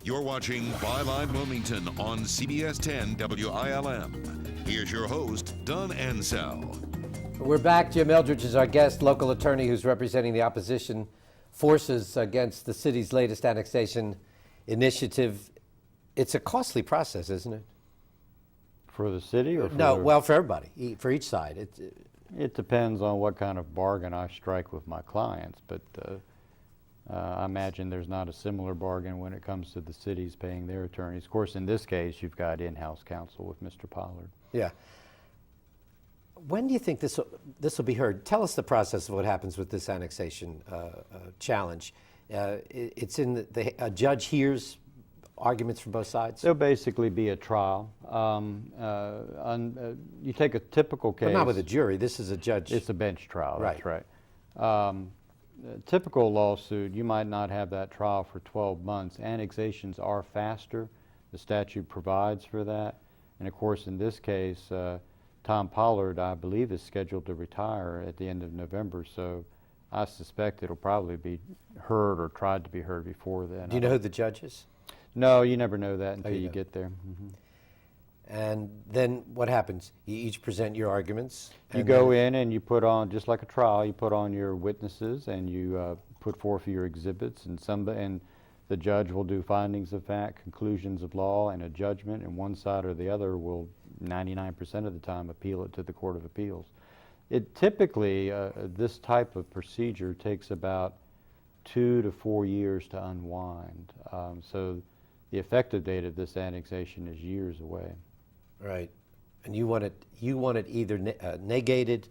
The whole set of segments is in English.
You're watching Byline Wilmington on CBS 10 WILM. Here's your host, Don Ansell. We're back. Jim Eldridge is our guest, local attorney who's representing the opposition forces against the city's latest annexation initiative. It's a costly process, isn't it? For the city or for No, well, for everybody, for each side. It depends on what kind of bargain I strike with my clients, but I imagine there's not a similar bargain when it comes to the cities paying their attorneys. Of course, in this case, you've got in-house counsel with Mr. Pollard. Yeah. When do you think this will be heard? Tell us the process of what happens with this annexation challenge. It's in a judge hears arguments from both sides? There'll basically be a trial. You take a typical case. But not with a jury. This is a judge. It's a bench trial. Right. That's right. Typical lawsuit, you might not have that trial for 12 months. Annexations are faster. The statute provides for that. And of course, in this case, Tom Pollard, I believe, is scheduled to retire at the end of November. So I suspect it'll probably be heard or tried to be heard before then. Do you know who the judge is? No, you never know that until you get there. Mm-hmm. And then what happens? You each present your arguments? You go in and you put on, just like a trial, you put on your witnesses and you put forth your exhibits, and the judge will do findings of fact, conclusions of law, and a judgment, and one side or the other will 99% of the time appeal it to the Court of Appeals. It typically, this type of procedure takes about 2 to 4 years to unwind. So the effective date of this annexation is years away. Right, and you want it either negated.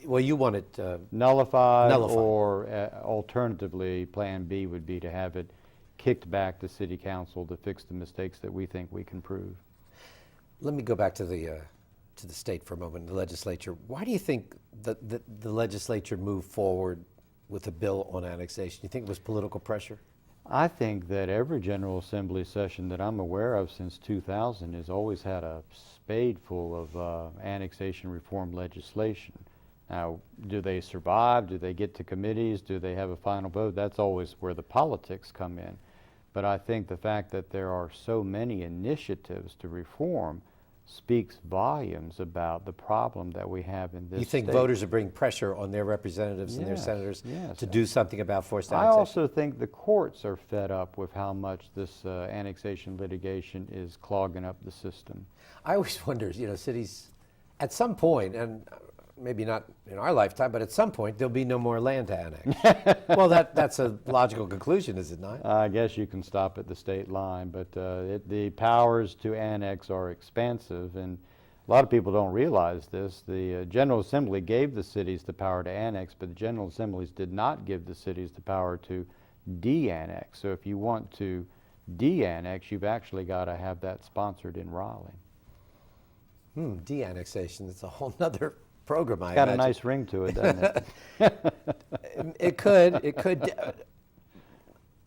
Well, you want it nullified, or alternatively, Plan B would be to have it kicked back to City Council to fix the mistakes that we think we can prove. Let me go back to the state for a moment, the legislature. Why do you think the legislature moved forward with a bill on annexation? You think it was political pressure? I think that every General Assembly session that I'm aware of since 2000 has always had a spade full of annexation reform legislation. Now, do they survive? Do they get to committees? Do they have a final vote? That's always where the politics come in. But I think the fact that there are so many initiatives to reform speaks volumes about the problem that we have in this You think state. Voters are bringing pressure on their representatives and their senators to do something about forced I annexation? also think the courts are fed up with how much this annexation litigation is clogging up the system. I always wonder, cities, at some point, and maybe not in our lifetime, but at some point there'll be no more land to annex. Well, that's a logical conclusion, is it not? I guess you can stop at the state line, but the powers to annex are expansive, and a lot of people don't realize this. The General Assembly gave the cities the power to annex, but the General Assemblies did not give the cities the power to de-annex. So if you want to de-annex, you've actually got to have that sponsored in Raleigh. De-annexation, it's a whole nother program, I got imagine. a nice ring to it, doesn't it? It could.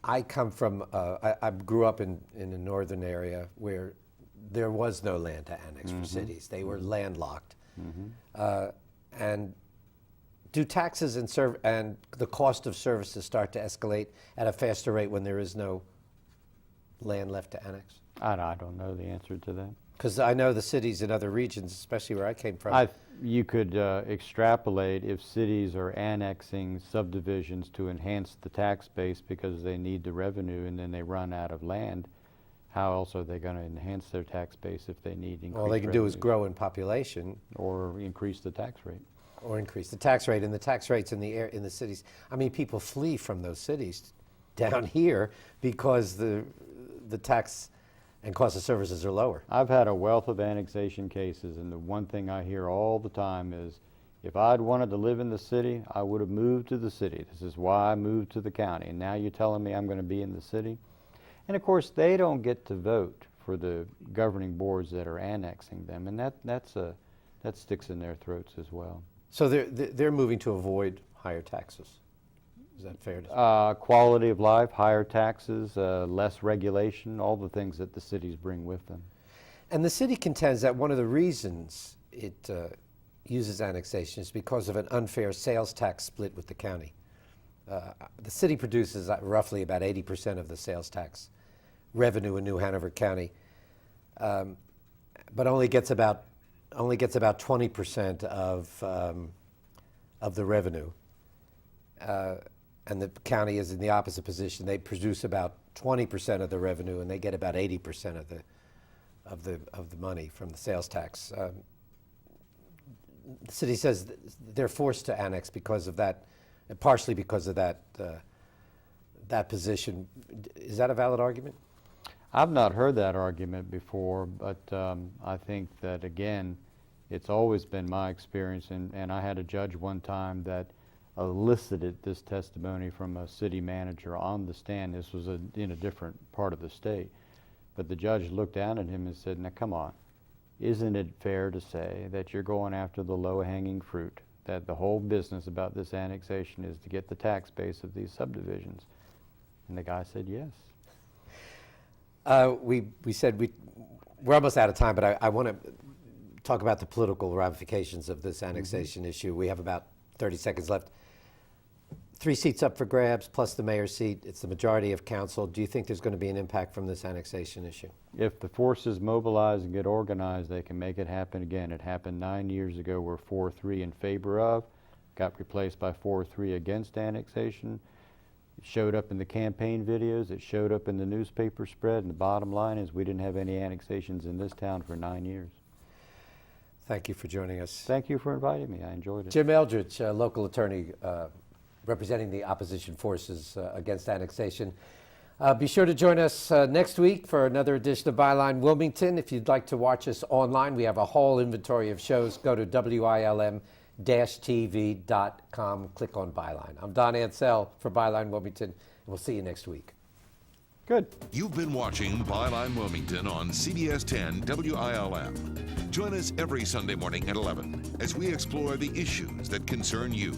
I come from, I grew up in a northern area where there was no land to annex for cities. They were landlocked. And do taxes and the cost of services start to escalate at a faster rate when there is no land left to annex? I don't know the answer to that. Because I know the cities in other regions, especially where I came from. You could extrapolate if cities are annexing subdivisions to enhance the tax base because they need the revenue and then they run out of land. How else are they going to enhance their tax base if they need increased All they can do is grow in population. Or increase the tax rate. Or increase the tax rate. And the tax rates in the cities, I mean, people flee from those cities down here because the tax and cost of services are lower. I've had a wealth of annexation cases, and the one thing I hear all the time is, if I'd wanted to live in the city, I would have moved to the city. This is why I moved to the county. And now you're telling me I'm going to be in the city? And of course, they don't get to vote for the governing boards that are annexing them, and that sticks in their throats as well. So they're moving to avoid higher taxes. Is that fair to say? Quality of life, higher taxes, less regulation, all the things that the cities bring with them. And the city contends that one of the reasons it uses annexation is because of an unfair sales tax split with the county. The city produces roughly about 80% of the sales tax revenue in New Hanover County, but only gets about 20% of the revenue. And the county is in the opposite position. They produce about 20% of the revenue, and they get about 80% of the money from the sales tax. The city says they're forced to annex because of that, partially because of that position. Is that a valid argument? I've not heard that argument before, but I think that, again, it's always been my experience, and I had a judge one time that elicited this testimony from a city manager on the stand. This was in a different part of the state. But the judge looked down at him and said, now come on, isn't it fair to say that you're going after the low-hanging fruit, that the whole business about this annexation is to get the tax base of these subdivisions? And the guy said yes. We said we're almost out of time, but I want to talk about the political ramifications of this annexation issue. We have about 30 seconds left. 3 seats up for grabs, plus the mayor's seat. It's the majority of council. Do you think there's going to be an impact from this annexation issue? If the forces mobilize and get organized, they can make it happen again. It happened 9 years ago where 4-3 in favor of got replaced by 4-3 against annexation. It showed up in the campaign videos. It showed up in the newspaper spread. And the bottom line is we didn't have any annexations in this town for 9 years. Thank you for joining us. Thank you for inviting me. I enjoyed it. Jim Eldridge, local attorney representing the opposition forces against annexation. Be sure to join us next week for another edition of Byline Wilmington. If you'd like to watch us online, we have a whole inventory of shows. Go to WILM-TV.com, click on Byline. I'm Don Ansell for Byline Wilmington, and we'll see you next week. Good. You've been watching Byline Wilmington on CBS 10 WILM. Join us every Sunday morning at 11 as we explore the issues that concern you.